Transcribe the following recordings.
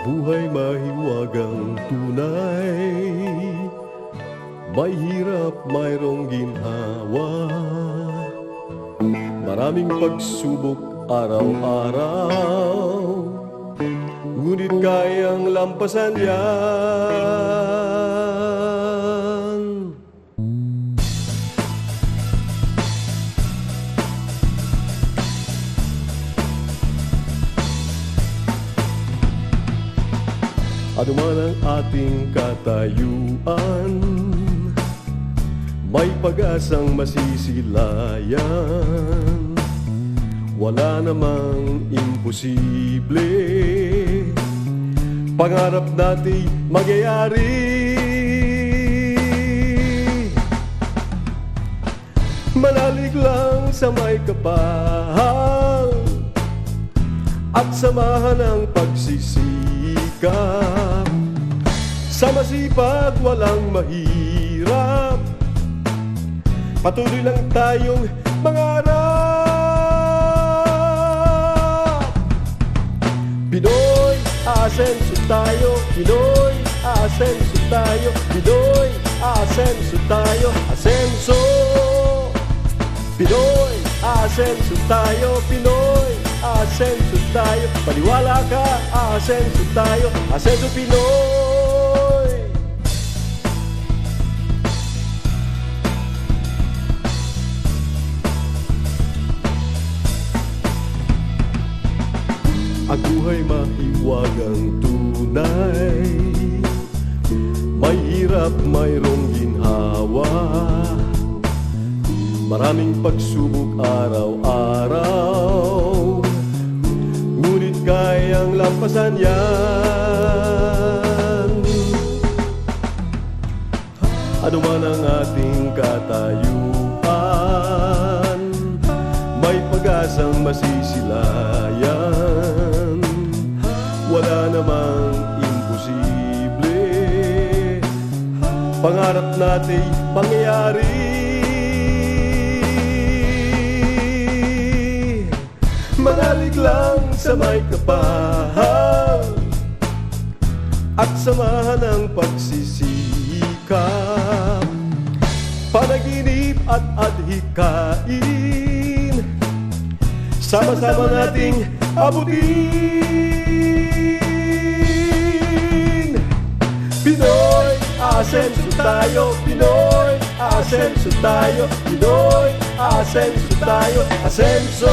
buhay mahiwagang tunay, may hirap mayroong ginhawa, maraming pagsubok araw-araw, ngunit kayang lampasan yan. Ano man ang ating katayuan, may pag-asang masisilayan. Wala namang imposible, pangarap natin magyayari. Manalig lang sa may kapal at samahan ang pagsisikap. Sa masipag walang mahirap, patuloy lang tayong mangarap. Pinoy, asenso tayo. Pinoy, asenso tayo. Pinoy, asenso tayo. Asenso. Pinoy, asenso tayo. Pinoy, asenso tayo. Paniwala ka, asenso tayo. Asenso Pinoy. Ang buhay mahiwagang tunay, may hirap mayroong ginhawa, maraming pagsubok araw-araw, ngunit kayang lampasan yan. Ano man ang ating katayuan, may pag-asang masisilayan. Wala namang imposible, pangarap natin mangyayari. Manalig lang sa may kapal at samahan ang pagsisikap. Panaginip at adhikain, sama-sama nating abutin. Pinoy, asenso tayo. Pinoy, asenso tayo. Pinoy, asenso tayo. Asenso.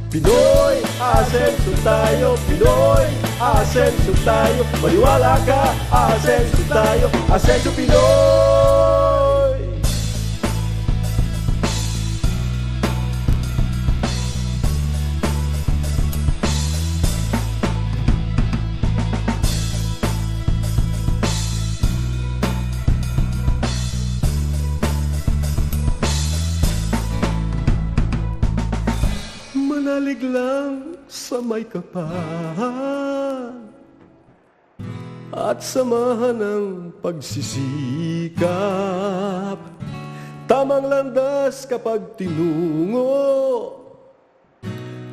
Pinoy, asenso tayo. Pinoy, asenso tayo. Maniwala ka, asenso tayo. Asenso Pinoy. Manalig lang sa may kapal at samahan ng pagsisikap. Tamang landas kapag tinungo,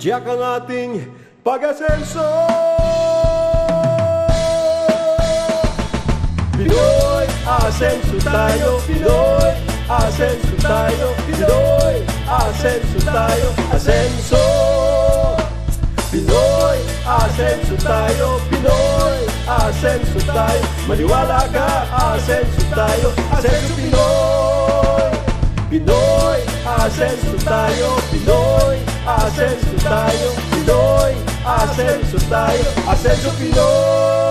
tiyak ang ating pag-asenso. Pinoy, asenso tayo. Pinoy, asenso tayo. Pinoy, asenso tayo. Asenso. Pinoy, asenso tayo. Pinoy, asenso tayo. Maniwala ka, asenso tayo. Asenso Pinoy. Pinoy, asenso tayo. Pinoy, asenso tayo. Pinoy, asenso tayo. Asenso Pinoy.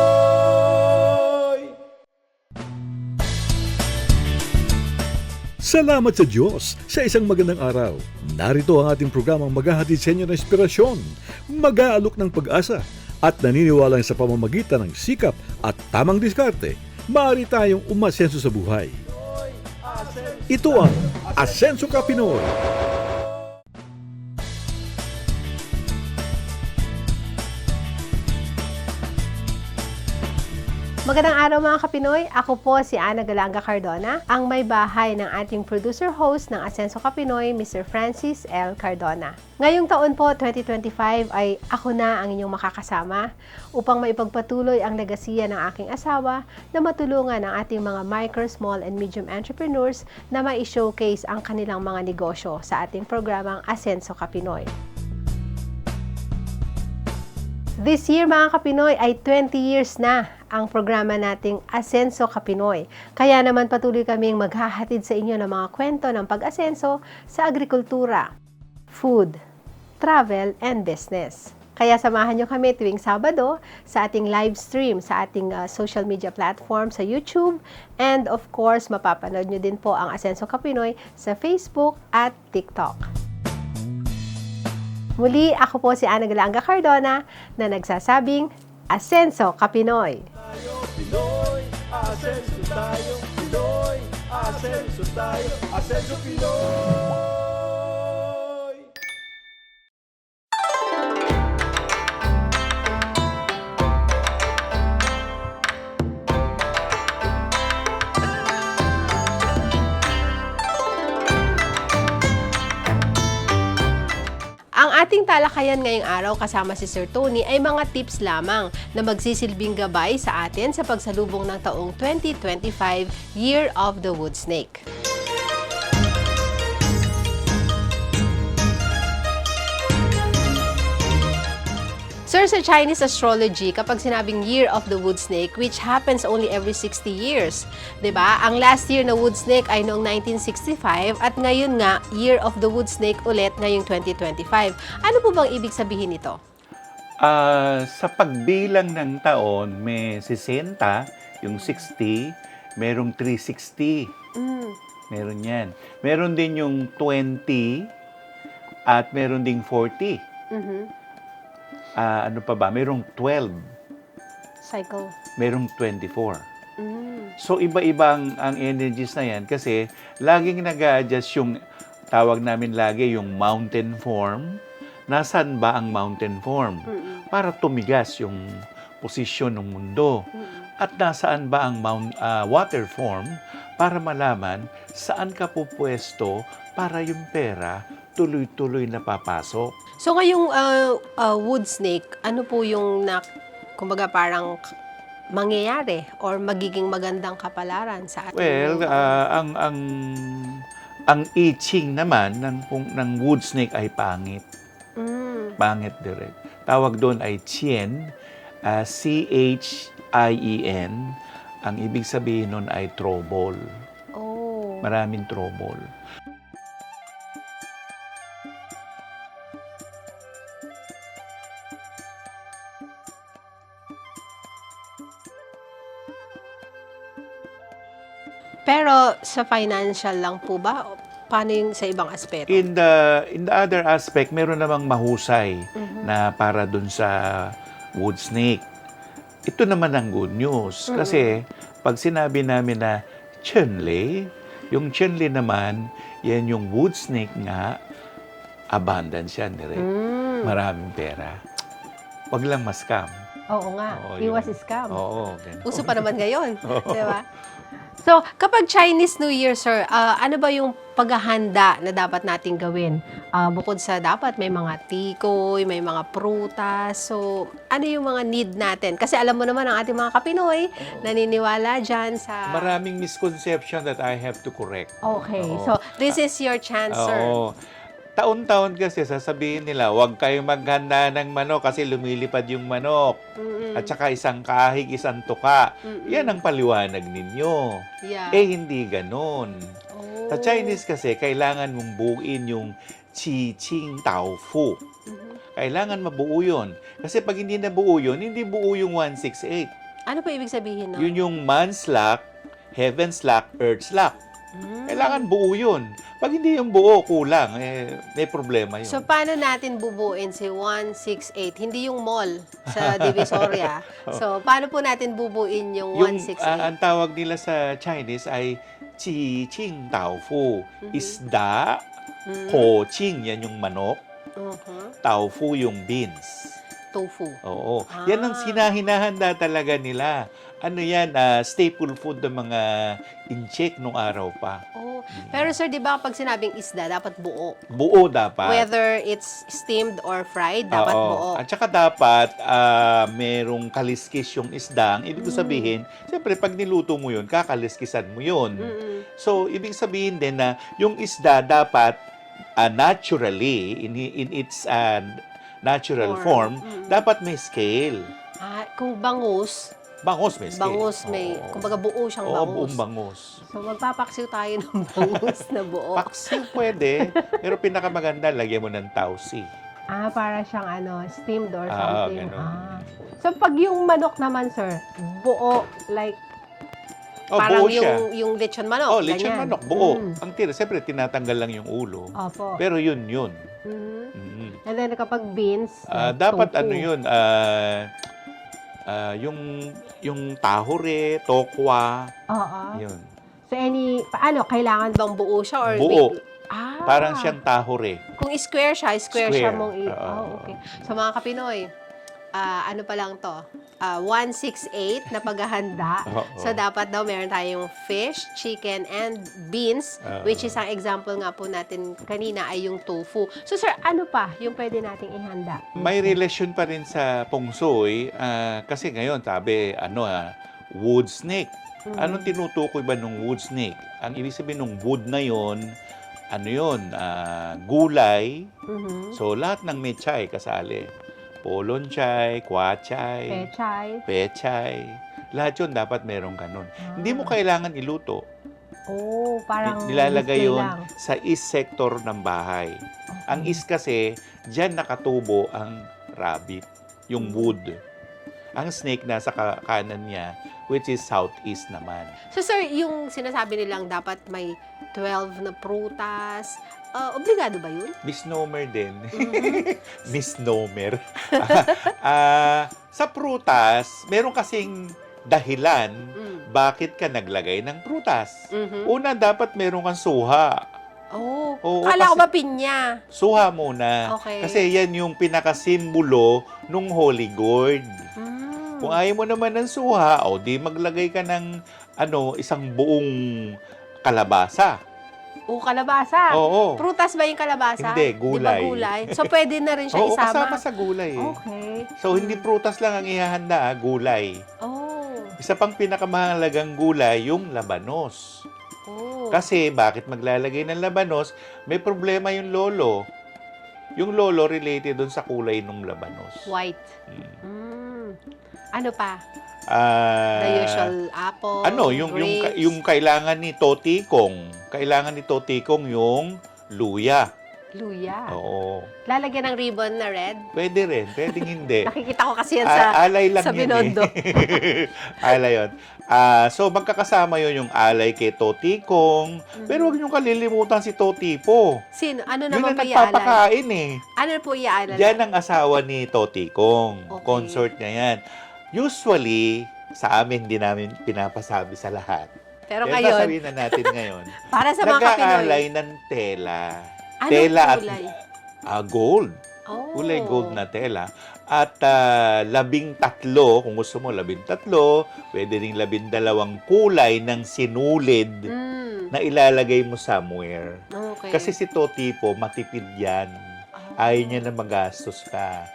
Salamat sa Diyos sa isang magandang araw. Narito ang ating programang maghahatid sa inyo ng inspirasyon, mag-aalok ng pag-asa, at naniniwala sa pamamagitan ng sikap at tamang diskarte, maaari tayong umasenso sa buhay. Ito ang Asenso Ka Pinoy. Magandang araw mga Kapinoy, ako po si Ana Galanga Cardona, ang may bahay ng ating producer-host ng Asenso Kapinoy, Mr. Francis L. Cardona. Ngayong taon po, 2025, ay ako na ang inyong makakasama upang maipagpatuloy ang legasiya ng aking asawa na matulungan ang ating mga micro, small, and medium entrepreneurs na mai-showcase ang kanilang mga negosyo sa ating programang Asenso Kapinoy. This year mga Kapinoy ay 20 years na ang programa nating Asenso Kapinoy. Kaya naman patuloy kaming maghahatid sa inyo ng mga kwento ng pag-asenso sa agrikultura, food, travel, and business. Kaya samahan nyo kami tuwing Sabado sa ating live stream sa ating social media platform sa YouTube. And of course, mapapanood nyo din po ang Asenso Kapinoy sa Facebook at TikTok. Muli, ako po si Ana Galanga Cardona na nagsasabing Asenso Kapinoy. Tayo, Pinoy, asenso tayo, Pinoy, asenso tayo, asenso Pinoy. Ang ating talakayan ngayong araw kasama si Sir Tony ay mga tips lamang na magsisilbing gabay sa atin sa pagsalubong ng taong 2025 Year of the Wood Snake. Sir, sa Chinese astrology, kapag sinabing Year of the Wood Snake, which happens only every 60 years, 'di ba? Ang last year na Wood Snake ay noong 1965 at ngayon nga, Year of the Wood Snake ulit ngayong 2025. Ano po bang ibig sabihin nito? Sa pagbilang ng taon, may 60, yung 60, merong 360. Meron yan. Meron din yung 20 at meron ding 40. Ano pa ba? Merong 12. Cycle. Merong 24. So, iba-iba ang energies na yan kasi laging nag-a-adjust yung tawag namin lagi yung mountain form. Nasaan ba ang mountain form? Para tumigas yung posisyon ng mundo. At nasaan ba ang water form para malaman saan ka pupwesto para yung pera tuloy-tuloy na papasok. So ngayong wood snake, ano po yung kumbaga parang mangyayari or magiging magandang kapalaran sa ating Well, ang itching naman ng wood snake ay pangit. Pangit direct. Tawag doon ay chien, C-H-I-E-N. Ang ibig sabihin nun ay trouble. Oh. Maraming trouble. Pero sa financial lang po ba? Paano yung sa ibang aspeto? In the other aspect, meron namang mahusay na para dun sa wood snake. Ito naman ang good news. Kasi pag sinabi namin na chenle, yung chenle naman, yan yung wood snake nga, abundance yan, direct. Maraming pera. Wag lang ma-scam. Oo nga. Oo, Iwas yun. scam. Oo, ganun. Uso pa naman ngayon. Di ba? So, kapag Chinese New Year, sir, ano ba yung paghahanda na dapat nating gawin? Bukod sa dapat may mga tikoy, may mga prutas. So, ano yung mga need natin? Kasi alam mo naman ang ating mga Kapinoy, naniniwala dyan sa... Maraming misconception that I have to correct. Okay. Oo. So, this is your chance, sir. Oo. Taon-taon kasi sasabihin nila, huwag kayong maghanda ng manok kasi lumilipad yung manok. At saka isang kahig, isang tuka. Yan ang paliwanag ninyo. Yeah. Hindi ganon. Oh. Sa Chinese kasi, kailangan mong buuin yung Qi Qing Tao Fu. Kailangan mabuo yun. Kasi pag hindi nabuo yun, hindi buo yung 168. Ano pa ibig sabihin nun? Yun yung man's luck, heaven's luck, earth's luck. Kailangan buo yun. Pag hindi yung buo, kulang. May problema yun. So, paano natin bubuin si 168? Hindi yung mall sa Divisoria. So, paano po natin bubuin yung 168? Ang tawag nila sa Chinese ay Qi Qing Tao Fu. Isda, Ho Qing, yan yung manok. Tao Fu yung beans. Tofu. Oo. Yan ang hinahanda talaga nila. ano yan, staple food ng mga incheck nung araw pa. Oh. Pero sir, di ba kapag sinabing isda, dapat buo? Buo dapat. Whether it's steamed or fried, dapat Oo. buo. At saka dapat merong kaliskis yung isda. Ang ibig ko sabihin, siyempre pag niluto mo yun, kakaliskisan mo yun. So, ibig sabihin din na yung isda dapat naturally, in its natural form, dapat may scale. Kung bangus, Bangus may scale. bangus may, Oo. kumbaga buo siyang Oo, bangus. buong bangus. So, magpapaksiw tayo ng bangus na buo. Paksiw pwede, pero pinakamaganda, lagyan mo ng tausi. Para siyang steamed or Ah, something. ganun. So, pag yung manok naman, sir, buo, like, buo parang siya. yung lechon manok. Lechon ganyan. manok, buo. Mm. Ang tira, siyempre, tinatanggal lang yung ulo. Opo. Pero yun. Mhm. Mhm. And then, kapag beans, Dapat tofu. yun, yung tahore, tokwa, Oo. yun. So, kailangan bang buo siya or Buo. Parang Ah. siyang tahore. Kung square siya Square. siya mong Oo. okay. So, mga Kapinoy, ano pa lang to? 168 na paghahanda. Oo. So, dapat daw meron tayong fish, chicken, and beans, Oo. which is ang example nga po natin kanina ay yung tofu. So, sir, ano pa yung pwede nating ihanda? May relasyon pa rin sa pungsoy, kasi ngayon, sabi, wood snake. Anong tinutukoy ba ng wood snake? Ang ibig sabihin ng wood na yon, gulay. Mhm. So, lahat ng mechay kasali. Polon-chay, kwachay, pechay. Lahat yun dapat merong ganun. Hindi mo kailangan iluto. Parang Nilalagay display yun lang. sa east sector ng bahay. Ang east kasi, dyan nakatubo ang rabbit, yung wood. Ang snake nasa kanan niya, which is southeast naman. So, sir, yung sinasabi nilang dapat may 12 na prutas, obligado ba yun? Misnomer din. Misnomer. Sa prutas, meron kasing dahilan bakit ka naglagay ng prutas. Mhm. Una, dapat meron kang suha. Oo, Kala ko kasi- ba pinya? Suha muna. Okay. Kasi yan yung pinakasimbolo nung Holy Gourd. Mm. Kung ayaw mo naman ng suha, di maglagay ka ng isang buong kalabasa. Kalabasa. Oo. Prutas ba yung kalabasa? Hindi, gulay. Di ba gulay? So, pwede na rin siya Oo, isama? kasama sa gulay. Okay. So, hindi prutas lang ang ihahanda, gulay. Oh. Isa pang pinakamahalagang gulay, yung labanos. Oh. Kasi, bakit maglalagay ng labanos? May problema yung lolo. Yung lolo related dun sa kulay ng labanos. White. Mm. Ano pa? Ah, The usual apple, grapes. yung kailangan ni Totikong. Kailangan ni Totikong yung luya. Luya. Oo. Lalagyan ng ribbon na red. Pwede rin, pwedeng hindi. Nakikita ko kasi yan sa Alay lang sa yun Binondo. Alay yun. So, magkakasama yun yung alay kay Totikong. Pero huwag niyong kalilimutan si Totipo. Sino? Ano Yun naman ang pa iaalay? nagpapakain eh. Ano po iaalay? Yan ang asawa ni Totikong. Okay. Consort niya yan. Usually, sa amin, hindi namin pinapasabi sa lahat. Pero Kaya ngayon, sasabihin na natin ngayon. para sa mga Kapinoy, Nag-aalay ng tela. anong Tela kulay? at gold. Oh. Kulay gold na tela. At 13, kung gusto mo, 13, pwede ring 12 kulay ng sinulid Mm. na ilalagay mo somewhere. Okay. Kasi si Totipo, matipid yan. Ayaw niya na magastos ka.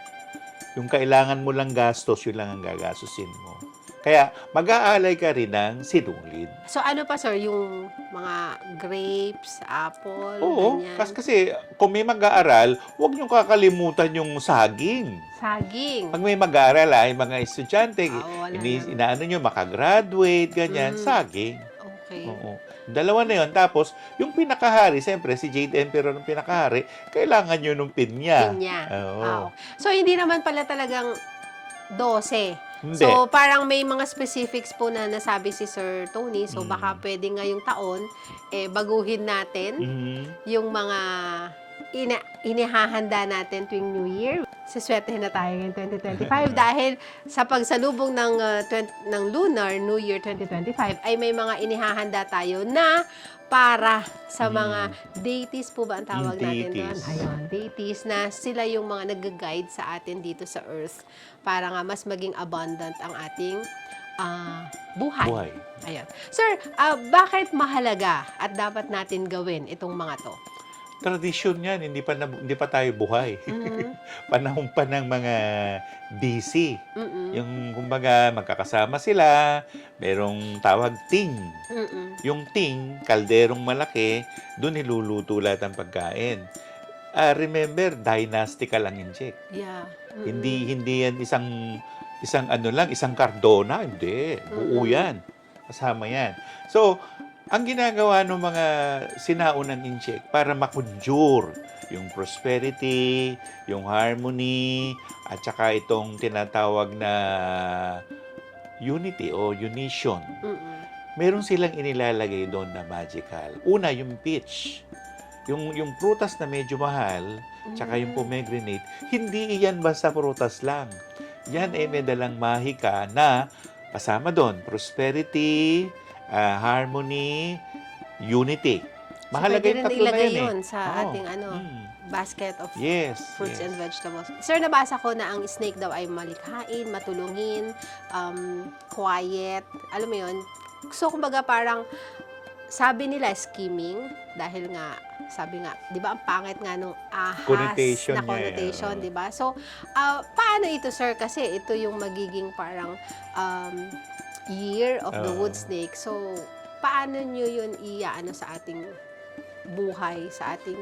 Yung kailangan mo lang gastos, yun lang ang gagastusin mo. Kaya mag-aalay ka rin ng sinulid. So ano pa sir, yung mga grapes, apple, Oo, ganyan? kasi kung may mag-aaral, huwag niyong kakalimutan yung saging. Saging. Pag may mag-aaral, mga estudyante, Wala inaano nyo, makagraduate, ganyan, saging. Okay. Oo. Dalawa na yun. Tapos, yung pinakahari, siyempre, si Jade Emperor ng pinakahari, kailangan nyo nung pinya. Pinya. Oo. So hindi naman pala talagang 12. Hindi. So, parang may mga specifics po na nasabi si Sir Tony. So, Mm. baka pwede ngayong taon, baguhin natin Mhm. yung mga inihahanda natin tuwing New Year. Siswertehin na tayo ngayong 2025 dahil sa pagsalubong ng Lunar New Year 2025 ay may mga inihahanda tayo na para sa mga deities po ba ang tawag natin doon? Deities. Ayun, deities na sila yung mga nag-guide sa atin dito sa Earth para nga mas maging abundant ang ating buhay. buhay. Ayan. Sir, bakit mahalaga at dapat natin gawin itong mga to? Tradisyon yan, hindi pa tayo buhay. Mhm. Panahon pa ng mga BC. Mm-mm. Yung kumbaga magkakasama sila, merong tawag ting. Mm-mm. Yung ting, kalderong malaki, doon niluluto lahat ng pagkain. Remember, dynastical ang incheck. Yeah. Mm-mm. Hindi yan isang Cardona, hindi. Buo yan. Kasama yan. So, ang ginagawa ng mga sinaunang incheck para makonjure yung prosperity, yung harmony, at saka itong tinatawag na unity o unition. Mm-mm. Meron silang inilalagay doon na magical. Una, yung peach. Yung prutas na medyo mahal, tsaka yung pomegranate, hindi iyan basta prutas lang. Yan ay may dalang mahika na kasama doon, prosperity, harmony, unity. Mahalaga pwede yung rin tatlo na ilagay yan yun sa Oo. ating basket of Yes. fruits yes. and vegetables. Sir, nabasa ko na ang snake daw ay malikhain, matulungin, quiet, alam mo yun. So, kumbaga parang, sabi nila scheming, dahil nga, sabi nga, di ba, ang pangit nga nung ahas Connotation na niya, connotation, oo. di ba? So, paano ito, sir? Kasi ito yung magiging parang year of the Oo. wood snake. So, paano nyo yun iaano sa ating buhay, sa ating,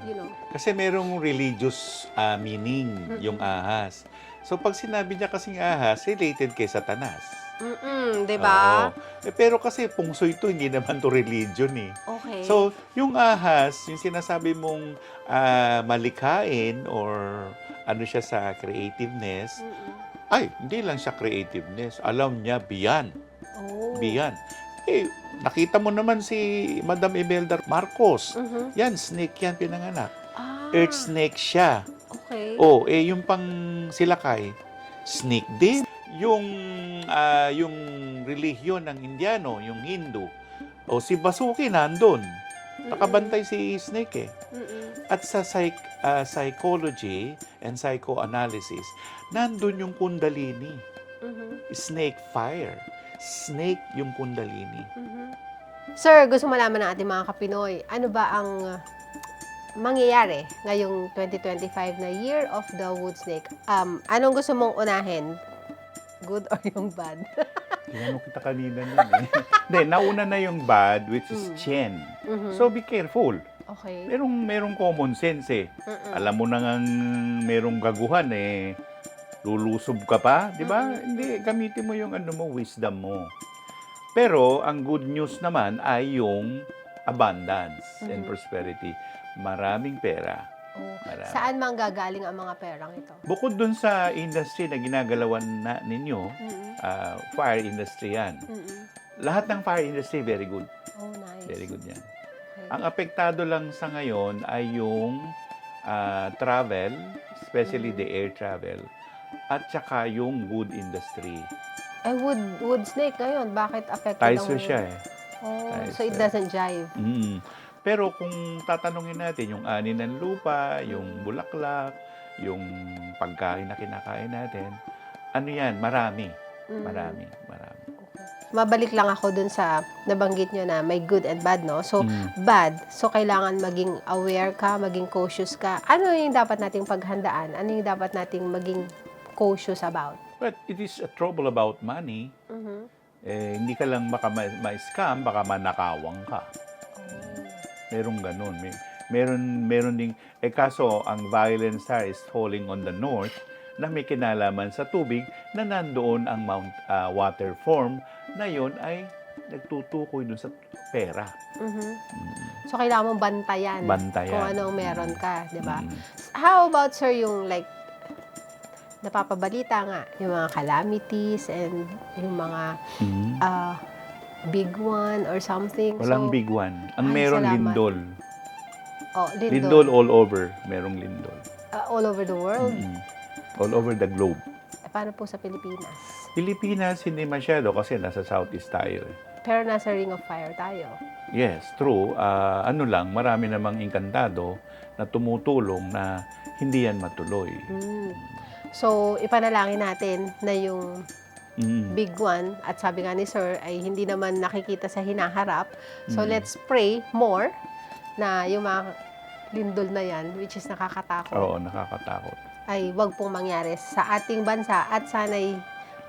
you know? Kasi merong religious meaning yung ahas. So, pag sinabi niya kasing ahas, related kay Satanas. Di ba? Oo. Pero kasi pungso ito, hindi naman to religion eh. Okay. So, yung ahas, yung sinasabi mong malikhain or ano siya sa creativeness, ay, hindi lang siya creativeness. Alam niya, beyond. Oh. Beyond. Nakita mo naman si Madam Imelda Marcos. Mhm. Yan, snake yan pinanganak. Ah, Earth snake siya. okay. Yung pang silakay, snake din. Yung relihiyon ng Indiano, yung Hindu, si Basuki nandun. Nakabantay si snake eh. Mm-mm. At sa psychology and psychoanalysis, nandun yung kundalini. Mhm. Snake fire. Snake yung kundalini. Mhm. Sir, gusto malaman ng ating mga Kapinoy, ano ba ang mangyayari ngayong 2025 na Year of the Wood Snake? Anong gusto mong unahin? Good or yung bad? Tinanong kita kanina nun eh. Hindi, nauna na yung bad, which is Chen. Mhm. So, be careful. Okay. Merong common sense eh. Mm-mm. Alam mo na nga merong gaguhan eh. Lulusob ka pa, di ba? Hindi, gamitin mo yung wisdom mo. Pero, ang good news naman ay yung abundance and prosperity. Maraming pera. Oh. Marami. Saan mang gagaling ang mga perang ito? Bukod dun sa industry na ginagalawan na ninyo, Mm-mm. fire industry yan. Mm-mm. Lahat ng fire industry, very good. Oh, nice. Very good yan. Okay. Ang apektado lang sa ngayon ay yung travel, especially the air travel, at saka yung wood industry. Wood snake ngayon, bakit affected Taiso ang- siya eh. Oh, so Taiso. it doesn't jive. Pero kung tatanungin natin yung ani ng lupa, yung bulaklak, yung pagkain na kinakain natin, ano yan? Marami. Marami. Mabalik lang ako dun sa nabanggit nyo na may good and bad, no? So, bad. So, kailangan maging aware ka, maging cautious ka. Ano yung dapat nating paghandaan? Ano yung dapat nating maging cautious about? But it is a trouble about money. Hindi ka lang baka ma-scam, baka manakawang ka. Merong ganun. Meron ding, kaso ang violence is falling on the north na may kinalaman sa tubig na nandoon ang water form na yon ay nagtutukoy dun sa pera. So, kailangan mong bantayan, Bantayan. kung anong meron ka, di ba? How about, sir, yung like, napapabalita nga, yung mga calamities and yung mga big one or something. Walang So, big one. Ang ay, meron salamat. lindol. Oh, Lindol all over. Merong lindol. all over the world. All over the globe. Paano po sa Pilipinas? Pilipinas, hindi masyado kasi nasa southeast tayo eh. Pero nasa Ring of Fire tayo. Yes, true. Marami namang inkantado na tumutulong na hindi yan matuloy. So, ipanalangin natin na yung big one. At sabi nga ni Sir, ay hindi naman nakikita sa hinaharap. So, let's pray more na yung mga lindol na yan, which is nakakatakot, Oo, nakakatakot. ay wag pong mangyari sa ating bansa at sana'y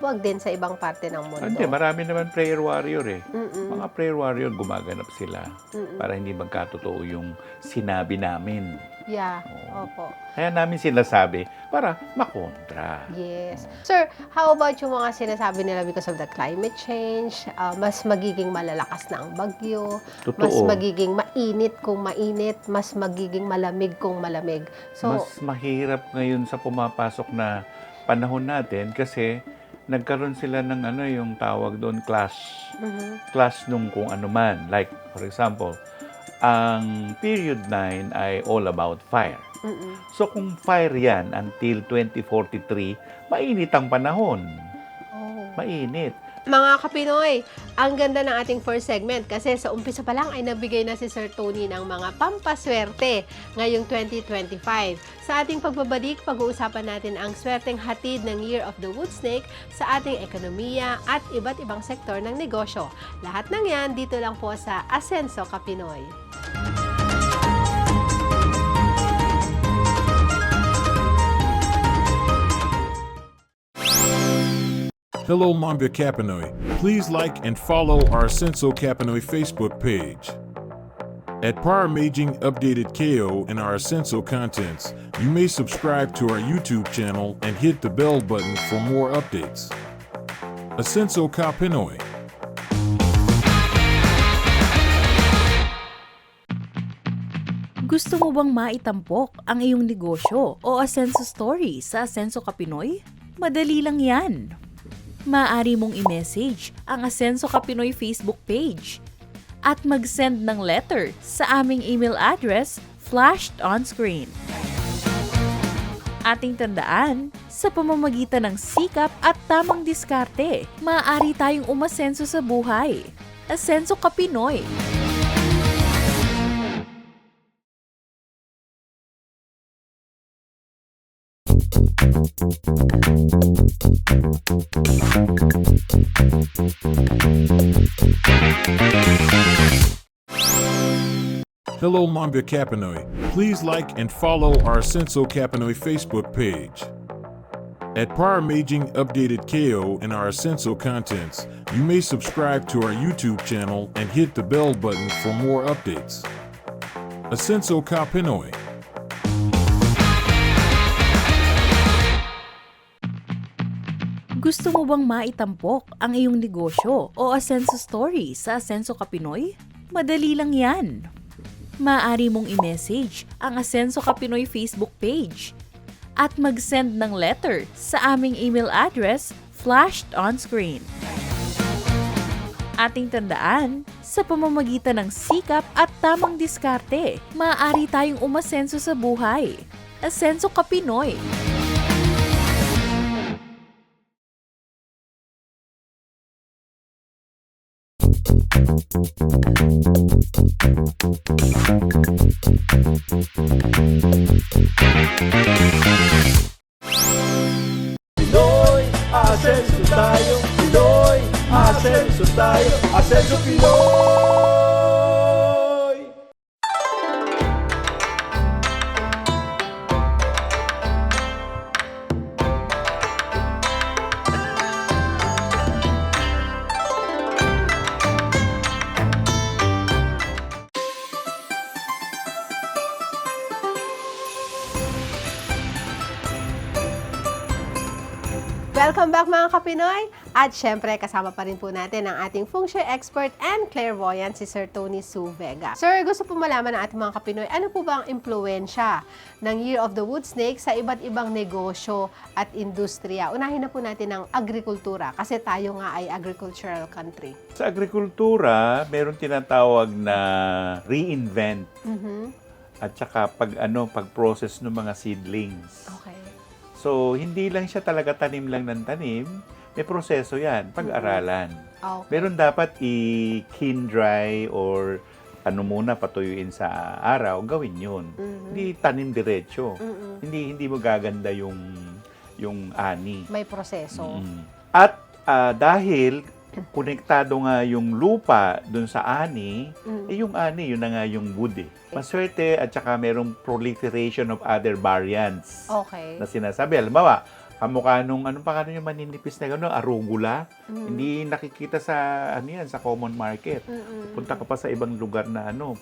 wag din sa ibang parte ng mundo. Hindi, marami naman prayer warrior eh. Mm-mm. Mga prayer warrior, gumaganap sila para hindi magkatotoo yung sinabi namin. Yeah, Oo. opo. Kaya namin sinasabi para makontra. Yes. Sir, how about yung mga sinasabi nila because of the climate change? Mas magiging malalakas na ang bagyo. Totoo. Mas magiging mainit kung mainit. Mas magiging malamig kung malamig. So, Mas mahirap ngayon sa pumapasok na panahon natin kasi nagkaroon sila ng yung tawag doon, clash nung kung ano man. Like, for example, ang period 9 ay all about fire. So, kung fire yan until 2043, mainit ang panahon. oh. Mainit. Mga Kapinoy, ang ganda ng ating first segment kasi sa umpisa pa lang ay nabigay na si Sir Tony ng mga pampaswerte ngayong 2025. Sa ating pagbabalik, pag-uusapan natin ang swerteng hatid ng Year of the Wood Snake sa ating ekonomiya at iba't ibang sektor ng negosyo. Lahat ng yan dito lang po sa Asenso Kapinoy. Hello, Mambia Kapinoy. Please like and follow our Senso Kapinoy Facebook page. At Paramaging Updated KO and our Senso contents, you may subscribe to our YouTube channel and hit the bell button for more updates. Asenso Kapinoy. Gusto mo bang maitampok ang iyong negosyo o Asenso story sa Asenso Kapinoy? Madali lang yan. Maaari mong i-message ang Asenso Kapinoy Facebook page at mag-send ng letter sa aming email address flashed on screen. Ating tandaan, sa pamamagitan ng sikap at tamang diskarte, maaari tayong umasenso sa buhay. Asenso Kapinoy. Hello, Mambia Kapinoy. Please like and follow our Senso Kapinoy Facebook page. At Paramaging Updated KO and our Asenso contents, you may subscribe to our YouTube channel and hit the bell button for more updates. Asenso Kapinoy. Gusto mo bang maitampok ang iyong negosyo o Asenso story sa Asenso Kapinoy? Madali lang yan. Maaari mong i-message ang Asenso Kapinoy Facebook page at mag-send ng letter sa aming email address flashed on screen. Ating tandaan, sa pamamagitan ng sikap at tamang diskarte, maaari tayong umasenso sa buhay. Asenso Kapinoy. Pinoy, asenso tayo. Pinoy, asenso tayo. Asenso Pinoy! Welcome back mga Kapinoy! At syempre, kasama pa rin po natin ang ating feng shui expert and clairvoyant si Sir Tony Su Vega. Sir, gusto po malaman ng ating mga Kapinoy, ano po ba ang impluensya ng Year of the Wood Snake sa iba't ibang negosyo at industriya? Unahin na po natin ang agrikultura kasi tayo nga ay agricultural country. Sa agrikultura, meron tinatawag na reinvent at saka pag-process ng mga seedlings. Okay. So, hindi lang siya talaga tanim lang ng tanim. May proseso yan, pag-aralan. Okay. Meron dapat i-kin-dry or muna patuyuin sa araw, gawin yun. Hindi tanim diretso. Hindi mo gaganda yung ani. May proseso. At Dahil konektado nga yung lupa dun sa ani, yung ani, yun na nga yung wood eh. Maswerte at saka merong proliferation of other variants Okay. na sinasabi. Halimbawa, kamukha nung, anong pangalan yung maninipis na gano'n, arugula. Hindi nakikita sa, sa common market. Punta ka pa sa ibang lugar na Yung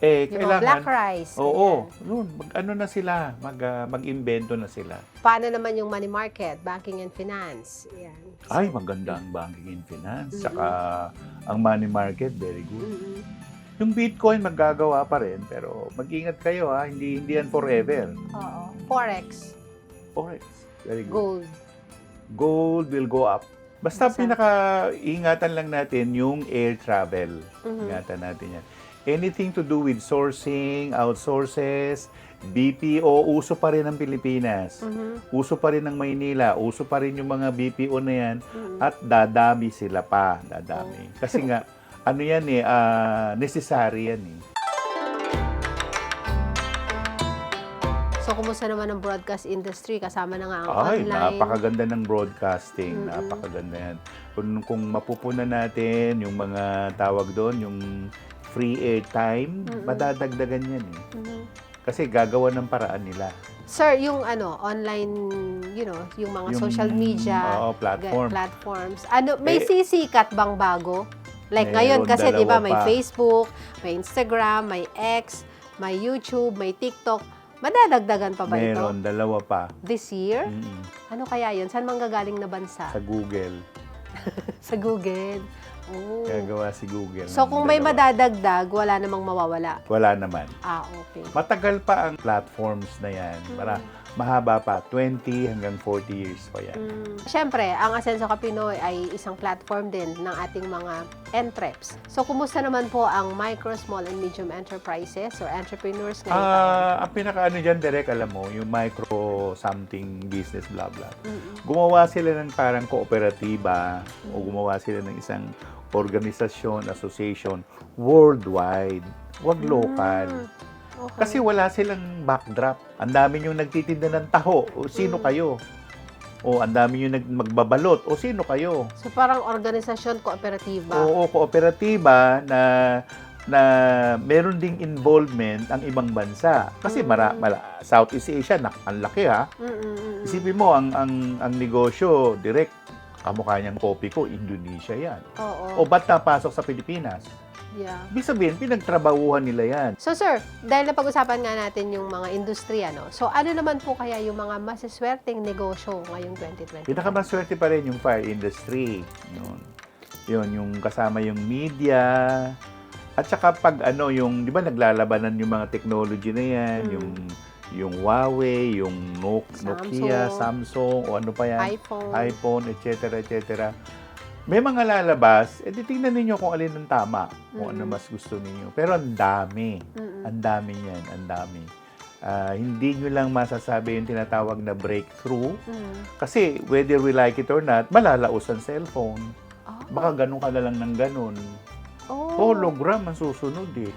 mga kailangan. black rice. Oo, ganyan. yun, na sila, mag-invento na sila. Paano naman yung money market, banking and finance? Yan. Ay, maganda ang banking and finance. Saka ang money market, very good. Yung Bitcoin, maggagawa pa rin. Pero mag-ingat kayo hindi yan forever. Oo. Forex. Forex, very good. Gold. Gold will go up. Basta pinaka-ingatan lang natin yung air travel. Ingatan natin yan. Anything to do with sourcing, outsources, BPO, uso pa rin ng Pilipinas. Uso pa rin ng Maynila. Uso pa rin yung mga BPO na yan. At dadami sila pa. Dadami. Kasi nga, yan necessary yan eh. So, kumusta naman ang broadcast industry? Kasama na nga ang Ay, online. napakaganda ng broadcasting. Napakaganda yan. Kung mapupunan natin yung mga tawag doon, yung free airtime, madadagdagan yan eh. Kasi gagawa ng paraan nila. Sir, yung online, yung mga social media platforms. May sisikat bang bago? Like ngayon kasi 'di ba may dalawa pa. Facebook, may Instagram, may X, may YouTube, may TikTok. Madadagdagan pa ba ito? Meron, dalawa pa. This year? Mm-mm. Ano kaya 'yun? Saan manggagaling na bansa? Sa Google. Sa Google. Oh. Gagawa si Google. So ng kung may dalawa. madadagdag, wala namang mawawala. Wala naman. Okay. Matagal pa ang platforms na yan. Mahaba pa. 20 hanggang 40 years pa yan. Siyempre, ang Asenso Ka Pinoy ay isang platform din ng ating mga entreps. So, kumusta naman po ang micro, small, and medium enterprises or entrepreneurs ngayon? Ang pinaka dyan, Direk, alam mo, yung micro something business, blah, blah. Gumawa sila ng parang kooperatiba o gumawa sila ng isang organisasyon, association, worldwide. Wag local. Okay. Kasi wala silang backdrop. Ang dami yung nagtitinda ng taho. O sino kayo? O ang dami yung magbabalot. O sino kayo? So, parang organisasyon, kooperatiba. Oo, kooperatiba na meron ding involvement ang ibang bansa. Kasi Southeast Asia, ang laki ha. Isipin mo, ang negosyo, direct, kamukha niyang kopi ko, Indonesia yan. Oo. O ba't napasok sa Pilipinas? Yeah. Ibig sabihin, pinagtrabahuhan nila yan. So, sir, dahil napag-usapan nga natin yung mga industriya, no? So, ano naman po kaya yung mga masaswerteng negosyo ngayong 2020? Pinakamaswerte pa rin yung fire industry. Yun, yung kasama yung media. At saka pag yung, di ba naglalabanan yung mga technology na yan, yung Huawei, yung Nokia, Samsung, o ano pa yan, iPhone, etc., etc. May mga lalabas, tingnan ninyo kung alin ang tama, kung ano mas gusto ninyo. Pero ang dami. Ang dami niyan, ang dami. Hindi nyo lang masasabi yung tinatawag na breakthrough. Kasi whether we like it or not, malalaos ang cellphone. Baka ganun ka na lang ng ganun. Hologram ang susunod eh.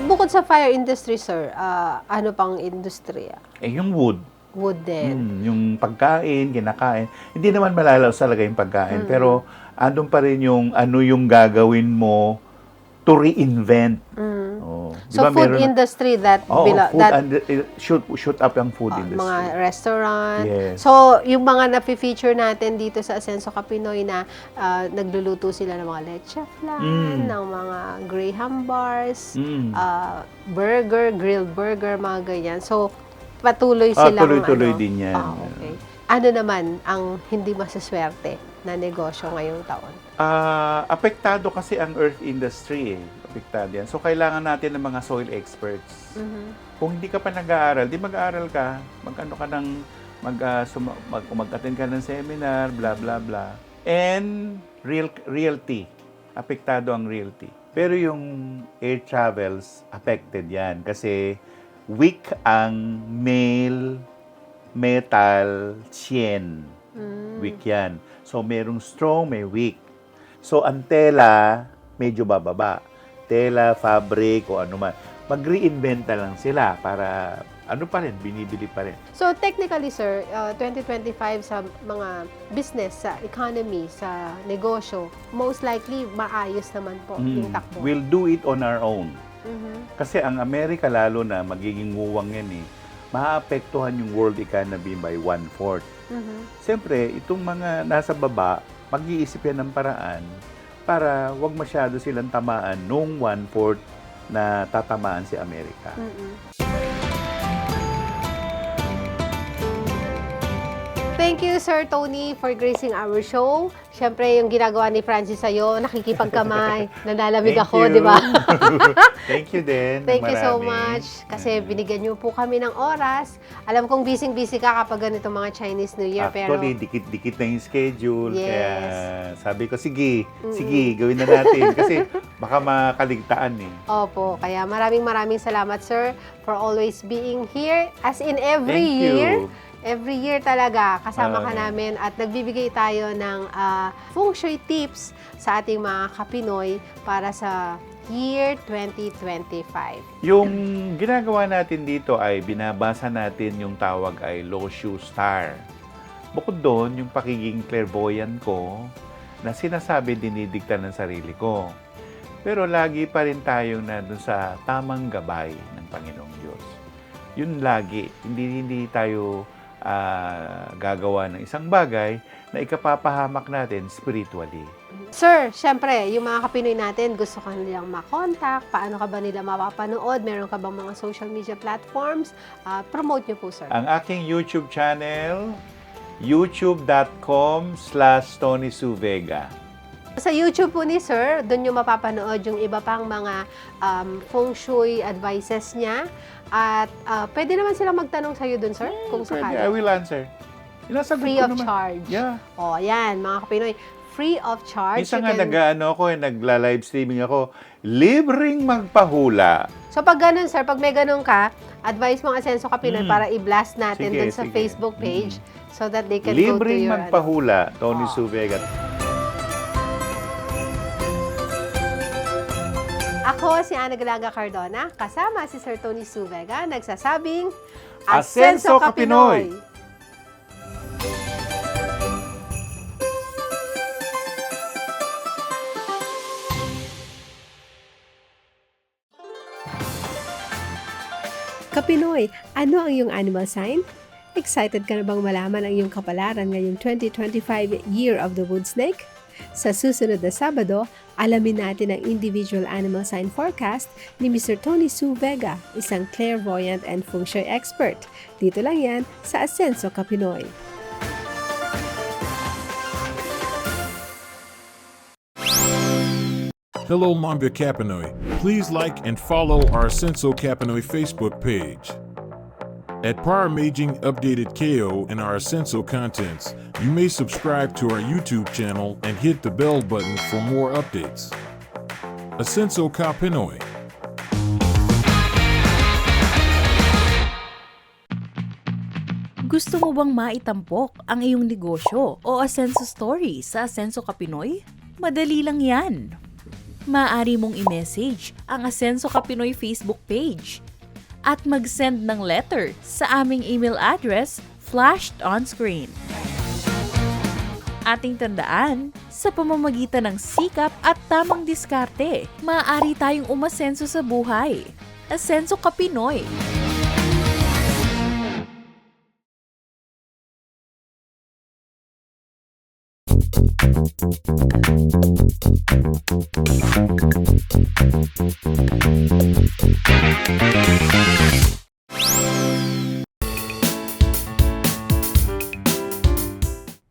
Bukod sa fire industry, sir, ano pang industriya? Yung wood. Wood din. Yung pagkain, kinakain. Hindi naman malalaos talaga yung pagkain. Pero andun pa rin yung ano yung gagawin mo to reinvent. So, food industry shoot up ang food industry. Mga restaurant. Yes. So, yung mga na-feature natin dito sa Asenso Ka Pinoy na nagluluto sila ng mga leche flan, ng mga graham bars, burger, grilled burger, mga ganyan. So, patuloy silang tuloy-tuloy din yan. Okay. Ano naman ang hindi masaswerte na negosyo ngayong taon? Apektado kasi ang earth industry eh. Apektado yan. So, kailangan natin ng mga soil experts. Kung hindi ka pa nag-aaral, di mag-aaral ka, mag-attend ka ng seminar, blah, blah, blah. And realty. Apektado ang realty. Pero yung air travels, affected yan. Kasi weak ang metal chain. Weak yan. So, merong strong, may weak. So, ang tela, medyo bababa. Tela, fabric, o ano man. Mag-reinventa lang sila para ano pa rin, binibili pa rin. So technically sir, 2025 sa mga business, sa economy, sa negosyo, most likely maayos naman po yung takbo. We'll do it on our own. Mhm. Kasi ang Amerika lalo na magiging nguwang yan maapektuhan yung world economy by 1/4. Mhm. Siyempre, itong mga nasa baba, mag-iisip yan ng paraan para wag masyado silang tamaan nung 1/4 na tatamaan si Amerika. Mm-mm. Thank you, Sir Tony, for gracing our show. Siyempre, yung ginagawa ni Francis sa'yo, nakikipagkamay, nalalamig Thank ako, you. di ba? Thank you din. Thank you so marami. much. Kasi binigyan niyo po kami ng oras. Alam kong busy-busy ka kapag ganito mga Chinese New Year. Actually, dikit-dikit na yung schedule. Yes. Kaya sabi ko, sige, gawin na natin. Kasi baka makaligtaan Opo, kaya maraming salamat, sir, for always being here. As in every Thank year. you. Every year talaga, kasama ka Okay. namin at nagbibigay tayo ng feng shui tips sa ating mga Kapinoy para sa year 2025. Yung ginagawa natin dito ay binabasa natin yung tawag ay Lo Shu Star. Bukod doon, yung pakiging clairvoyant ko na sinasabi dinidikta ng sarili ko. Pero lagi pa rin tayong nandun sa tamang gabay ng Panginoong Diyos. Yun lagi, hindi tayo gagawa ng isang bagay na ikapapahamak natin spiritually. Sir, syempre, yung mga Kapinoy natin, gusto ka nilang makontak, paano ka ba nila mapapanood? Meron ka bang mga social media platforms? Promote nyo po, sir. Ang aking YouTube channel, youtube.com/Tony Suvega. Sa YouTube po ni Sir, doon nyo mapapanood yung iba pang mga feng shui advices niya. At pwede naman silang magtanong sa'yo doon, Sir, kung Pwede, sakali. I will answer. Inasagot Free ko of naman. charge. Yeah. O, yan, mga Kapinoy. Free of charge. Minsan You nga can- nagla-live streaming ako, libreng magpahula. So, pag ganun, Sir, pag may ganun ka, advice mo ang Asenso Kapinoy para i-blast natin Sige, doon sa sige. Facebook page so that they can go to Libreng your... magpahula, Tony Oh. Suvega. Ako si Ana Galaga Cardona, kasama si Sir Tony Suvega, nagsasabing, Asenso Kapinoy! Kapinoy, ano ang iyong animal sign? Excited ka na bang malaman ang iyong kapalaran ngayong 2025 Year of the Wood Snake? Sa susunod na Sabado, alamin natin ang individual animal sign forecast ni Mr. Tony Suvega, isang clairvoyant and feng shui expert. Dito lang yan sa Asenso Kapinoy. Hello, Mamba Kapinoy. Please like and follow our Senso Kapinoy Facebook page. At Power Maging Updated KO and our Senso contents, you may subscribe to our YouTube channel and hit the bell button for more updates. Asenso Kapinoy. Gusto mo bang maitampok ang iyong negosyo o Asenso story sa Asenso Kapinoy? Madali lang yan. Maaari mong i-message ang Asenso Kapinoy Facebook page at mag-send ng letter sa aming email address flashed on screen. Ating tandaan, sa pamamagitan ng sikap at tamang diskarte, maaari tayong umasenso sa buhay. Asenso Kapinoy.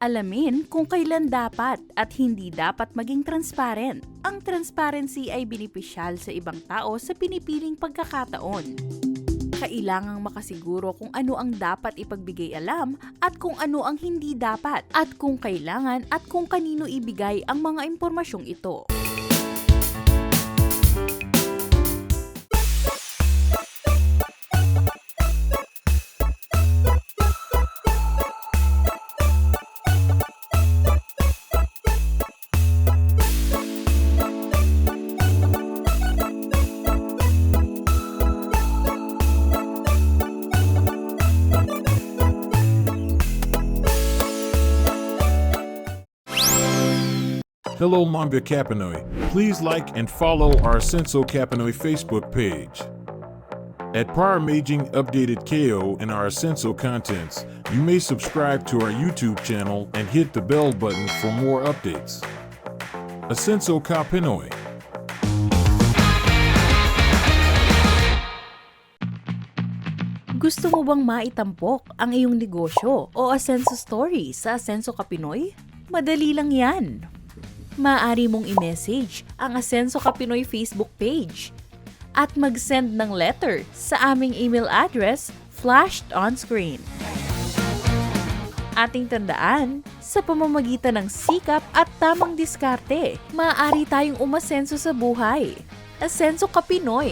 Alamin kung kailan dapat at hindi dapat maging transparent. Ang transparency ay benepisyal sa ibang tao sa pinipiling pagkakataon. Kailangang makasiguro kung ano ang dapat ipagbigay alam at kung ano ang hindi dapat at kung kailangan at kung kanino ibigay ang mga impormasyong ito. Hello, Mamba Kapinoy. Please like and follow our Asenso Kapinoy Facebook page. At Para Maging Updated KO in our Asenso contents, you may subscribe to our YouTube channel and hit the bell button for more updates. Asenso Kapinoy. Gusto mo bang maitampok ang iyong negosyo o Asenso story sa Asenso Kapinoy? Madali lang yan. Maaari mong i-message ang Asenso Kapinoy Facebook page at mag-send ng letter sa aming email address flashed on screen. Ating tandaan, sa pamamagitan ng sikap at tamang diskarte, maaari tayong umasenso sa buhay. Asenso Kapinoy.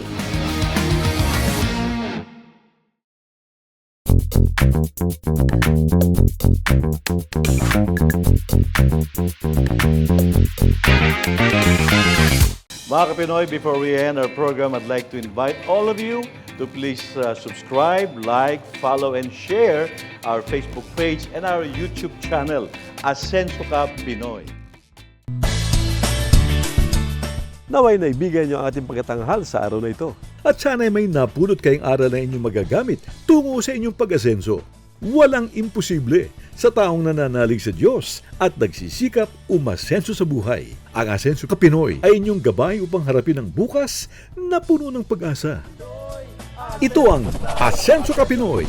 Mga Kapinoy, before we end our program, I'd like to invite all of you to please subscribe, like, follow, and share our Facebook page and our YouTube channel, Asenso Ka Pinoy. Naway naibigan niyo ang ating pagkatanghal sa araw na ito. At sana'y may napulot kayong aral na inyong magagamit tungo sa inyong pag-asenso. Walang imposible sa taong nananalig sa Diyos at nagsisikap umasenso sa buhay. Ang Asenso Ka Pinoy ay inyong gabay upang harapin ang bukas na puno ng pag-asa. Ito ang Asenso Ka Pinoy,